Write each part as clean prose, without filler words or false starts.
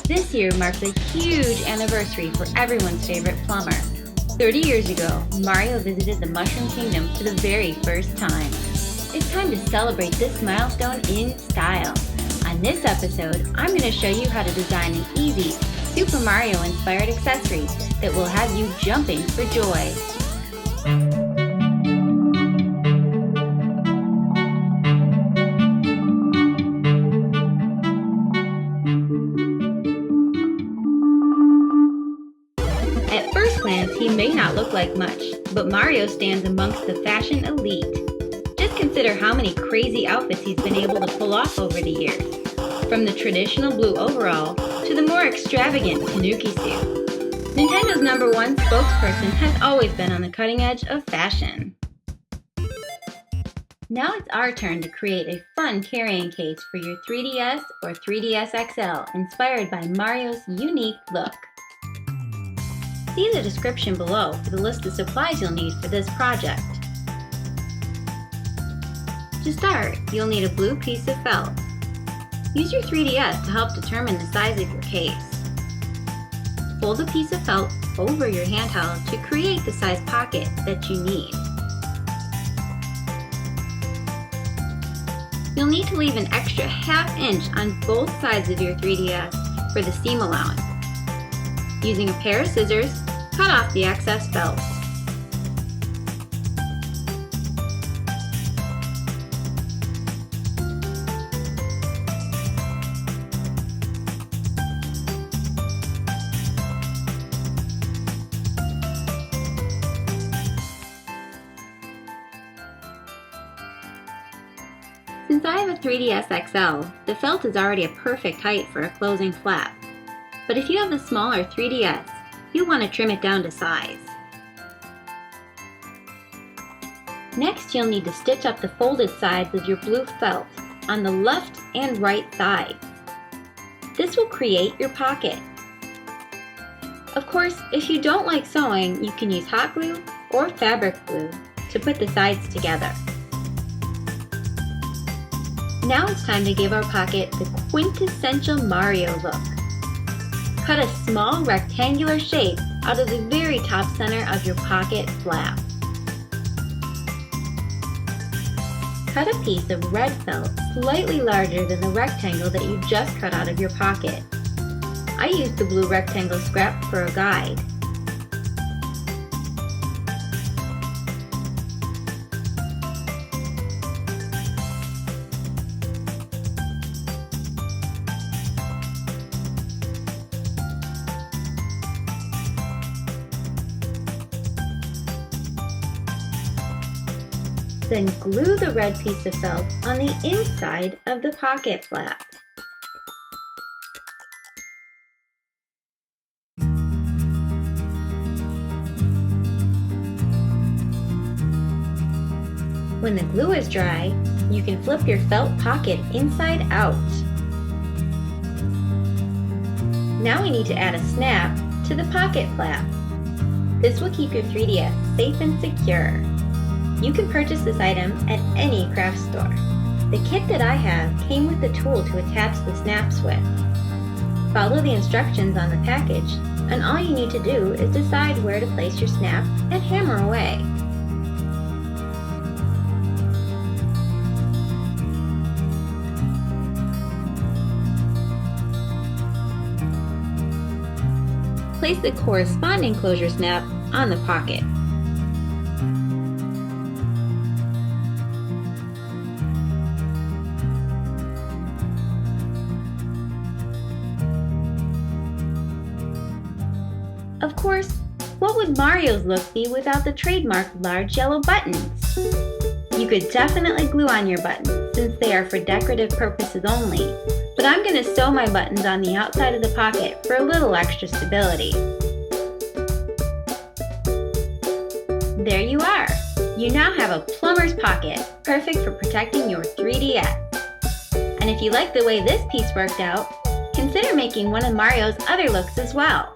This year marks a huge anniversary for everyone's favorite plumber. 30 years ago, Mario visited the Mushroom Kingdom for the very first time. It's time to celebrate this milestone in style. On this episode, I'm going to show you how to design an easy, Super Mario-inspired accessory that will have you jumping for joy. At first glance, he may not look like much, but Mario stands amongst the fashion elite. Just consider how many crazy outfits he's been able to pull off over the years. From the traditional blue overall to the more extravagant Tanuki suit. Nintendo's #1 spokesperson has always been on the cutting edge of fashion. Now it's our turn to create a fun carrying case for your 3DS or 3DS XL inspired by Mario's unique look. See the description below for the list of supplies you'll need for this project. To start, you'll need a blue piece of felt. Use your 3DS to help determine the size of your case. Fold a piece of felt over your handheld to create the size pocket that you need. You'll need to leave an extra ½ inch on both sides of your 3DS for the seam allowance. Using a pair of scissors, cut off the excess felt. Since I have a 3DS XL, the felt is already a perfect height for a closing flap. But if you have a smaller 3DS, you'll want to trim it down to size. Next, you'll need to stitch up the folded sides of your blue felt on the left and right side. This will create your pocket. Of course, if you don't like sewing, you can use hot glue or fabric glue to put the sides together. Now it's time to give our pocket the quintessential Mario look. Cut a small rectangular shape out of the very top center of your pocket flap. Cut a piece of red felt slightly larger than the rectangle that you just cut out of your pocket. I used the blue rectangle scrap for a guide. Then glue the red piece of felt on the inside of the pocket flap. When the glue is dry, you can flip your felt pocket inside out. Now we need to add a snap to the pocket flap. This will keep your 3DS safe and secure. You can purchase this item at any craft store. The kit that I have came with the tool to attach the snaps with. Follow the instructions on the package, and all you need to do is decide where to place your snap and hammer away. Place the corresponding closure snap on the pocket. Of course, what would Mario's look be without the trademark large yellow buttons? You could definitely glue on your buttons since they are for decorative purposes only, but I'm going to sew my buttons on the outside of the pocket for a little extra stability. There you are! You now have a plumber's pocket, perfect for protecting your 3DS. And if you like the way this piece worked out, consider making one of Mario's other looks as well.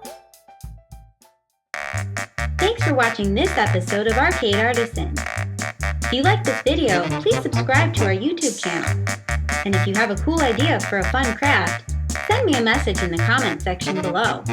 Thanks for watching this episode of Arcade Artisan. If you like this video, please subscribe to our YouTube channel. And if you have a cool idea for a fun craft, Send me a message in the comment section below.